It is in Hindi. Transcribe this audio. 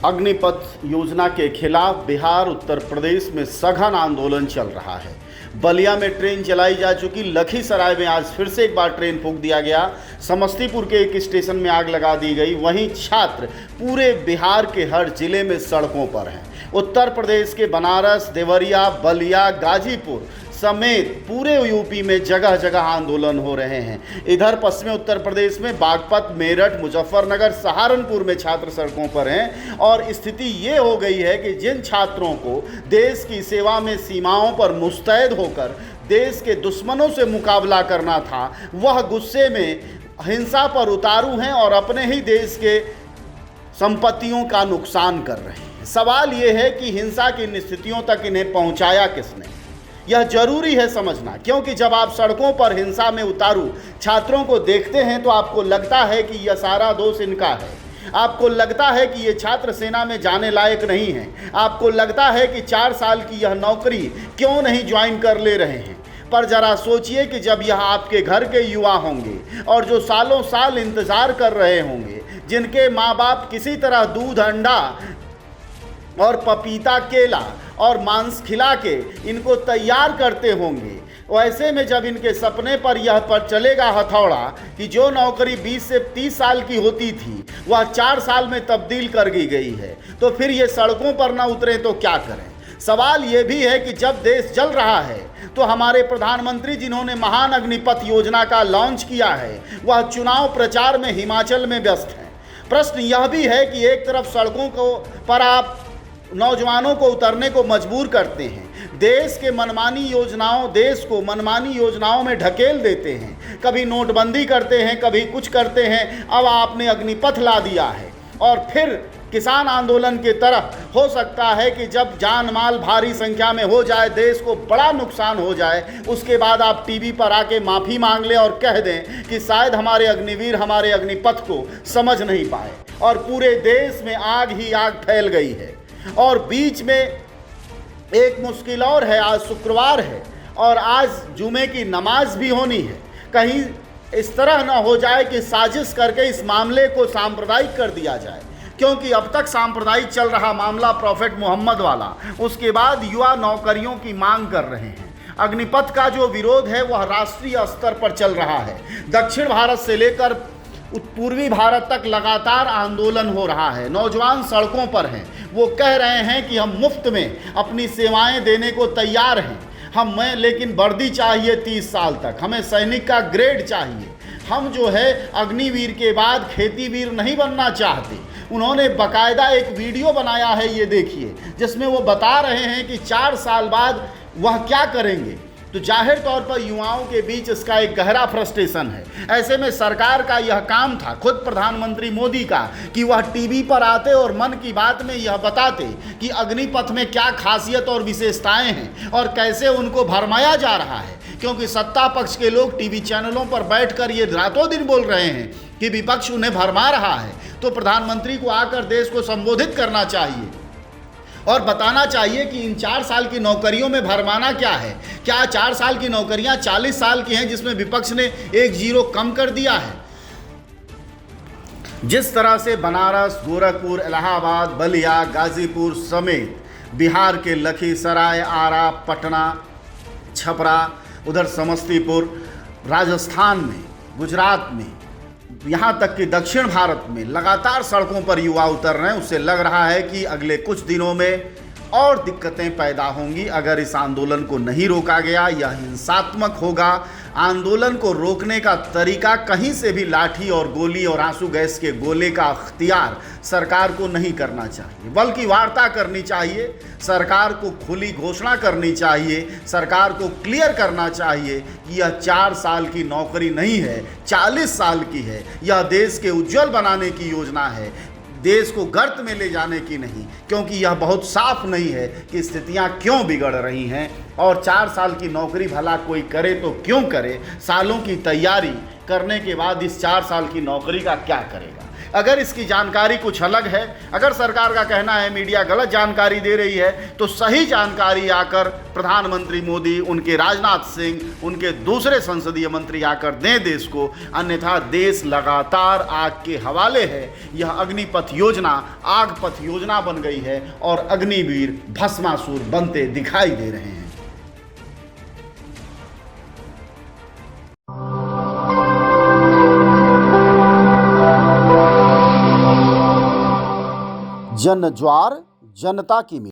अग्निपथ योजना के खिलाफ बिहार उत्तर प्रदेश में सघन आंदोलन चल रहा है। बलिया में ट्रेन चलाई जा चुकी, लखीसराय में आज फिर से एक बार ट्रेन फूंक दिया गया, समस्तीपुर के एक स्टेशन में आग लगा दी गई। वहीं छात्र पूरे बिहार के हर जिले में सड़कों पर हैं। उत्तर प्रदेश के बनारस, देवरिया, बलिया, गाजीपुर समेत पूरे यूपी में जगह जगह आंदोलन हो रहे हैं। इधर पश्चिमी उत्तर प्रदेश में बागपत, मेरठ, मुजफ्फरनगर, सहारनपुर में छात्र सड़कों पर हैं और स्थिति ये हो गई है कि जिन छात्रों को देश की सेवा में सीमाओं पर मुस्तैद होकर देश के दुश्मनों से मुकाबला करना था, वह गुस्से में हिंसा पर उतारू हैं और अपने ही देश के संपत्तियों का नुकसान कर रहे हैं। सवाल ये है कि हिंसा की इन स्थितियों तक इन्हें पहुंचाया किसने? यह जरूरी है समझना, क्योंकि जब आप सड़कों पर हिंसा में उतारू छात्रों को देखते हैं तो आपको लगता है कि यह सारा दोष इनका है। आपको लगता है कि ये छात्र सेना में जाने लायक नहीं हैं। आपको लगता है कि 4 साल की यह नौकरी क्यों नहीं ज्वाइन कर ले रहे हैं। पर जरा सोचिए कि जब यह आपके घर के युवा होंगे और जो सालों साल इंतज़ार कर रहे होंगे, जिनके माँ बाप किसी तरह दूध, अंडा और पपीता, केला और मांस खिला के इनको तैयार करते होंगे, वैसे में जब इनके सपने पर यह पर चलेगा हथौड़ा कि जो नौकरी 20 से 30 साल की होती थी वह 4 साल में तब्दील कर दी गई है, तो फिर ये सड़कों पर ना उतरें तो क्या करें? सवाल ये भी है कि जब देश जल रहा है तो हमारे प्रधानमंत्री जिन्होंने महान अग्निपथ योजना का लॉन्च किया है, वह चुनाव प्रचार में हिमाचल में व्यस्त हैं। प्रश्न यह भी है कि एक तरफ सड़कों को पर आप नौजवानों को उतरने को मजबूर करते हैं, देश को मनमानी योजनाओं में ढकेल देते हैं, कभी नोटबंदी करते हैं, कभी कुछ करते हैं। अब आपने अग्निपथ ला दिया है और फिर किसान आंदोलन की तरफ हो सकता है कि जब जान माल भारी संख्या में हो जाए, देश को बड़ा नुकसान हो जाए, उसके बाद आप टीवी पर आके माफ़ी मांग लें और कह दें कि शायद हमारे अग्निवीर हमारे अग्निपथ को समझ नहीं पाए और पूरे देश में आग ही आग फैल गई है। और बीच में एक मुश्किल और है, आज शुक्रवार है और आज जुमे की नमाज भी होनी है। कहीं इस तरह ना हो जाए कि साजिश करके इस मामले को सांप्रदायिक कर दिया जाए, क्योंकि अब तक सांप्रदायिक चल रहा मामला प्रॉफेट मोहम्मद वाला, उसके बाद युवा नौकरियों की मांग कर रहे हैं। अग्निपथ का जो विरोध है वह राष्ट्रीय स्तर पर चल रहा है। दक्षिण भारत से लेकर पूर्वी भारत तक लगातार आंदोलन हो रहा है। नौजवान सड़कों पर हैं, वो कह रहे हैं कि हम मुफ्त में अपनी सेवाएं देने को तैयार हैं, लेकिन वर्दी चाहिए 30 साल तक, हमें सैनिक का ग्रेड चाहिए। हम जो है अग्निवीर के बाद खेतीवीर नहीं बनना चाहते। उन्होंने बाकायदा एक वीडियो बनाया है, ये देखिए, जिसमें वो बता रहे हैं कि 4 साल बाद वह क्या करेंगे। तो जाहिर तौर पर युवाओं के बीच इसका एक गहरा फ्रस्ट्रेशन है। ऐसे में सरकार का यह काम था, खुद प्रधानमंत्री मोदी का, कि वह टीवी पर आते और मन की बात में यह बताते कि अग्निपथ में क्या खासियत और विशेषताएं हैं और कैसे उनको भरमाया जा रहा है। क्योंकि सत्ता पक्ष के लोग टीवी चैनलों पर बैठकर ये रातों दिन बोल रहे हैं कि विपक्ष उन्हें भरमा रहा है, तो प्रधानमंत्री को आकर देश को संबोधित करना चाहिए और बताना चाहिए कि इन 4 साल की नौकरियों में भरमाना क्या है। क्या 4 साल की नौकरियां 40 साल की हैं, जिसमें विपक्ष ने 1 जीरो कम कर दिया है? जिस तरह से बनारस, गोरखपुर, इलाहाबाद, बलिया, गाजीपुर समेत बिहार के लखीसराय, आरा, पटना, छपरा, उधर समस्तीपुर, राजस्थान में, गुजरात में, यहाँ तक कि दक्षिण भारत में लगातार सड़कों पर युवा उतर रहे हैं, उससे लग रहा है कि अगले कुछ दिनों में और दिक्कतें पैदा होंगी अगर इस आंदोलन को नहीं रोका गया। यह हिंसात्मक होगा। आंदोलन को रोकने का तरीका कहीं से भी लाठी और गोली और आंसू गैस के गोले का अख्तियार सरकार को नहीं करना चाहिए, बल्कि वार्ता करनी चाहिए। सरकार को खुली घोषणा करनी चाहिए, सरकार को क्लियर करना चाहिए कि यह 4 साल की नौकरी नहीं है, 40 साल की है। यह देश के उज्जवल बनाने की योजना है, देश को गर्त में ले जाने की नहीं, क्योंकि यह बहुत साफ नहीं है कि स्थितियां क्यों बिगड़ रही हैं। और 4 साल की नौकरी भला कोई करे तो क्यों करे? सालों की तैयारी करने के बाद इस 4 साल की नौकरी का क्या करेगा? अगर इसकी जानकारी कुछ अलग है, अगर सरकार का कहना है मीडिया गलत जानकारी दे रही है, तो सही जानकारी आकर प्रधानमंत्री मोदी, उनके राजनाथ सिंह, उनके दूसरे संसदीय मंत्री आकर दें देश को, अन्यथा देश लगातार आग के हवाले है। यह अग्निपथ योजना आग पथ योजना बन गई है और अग्निवीर भस्मासुर बनते दिखाई दे रहे हैं। जन ज्वार जनता की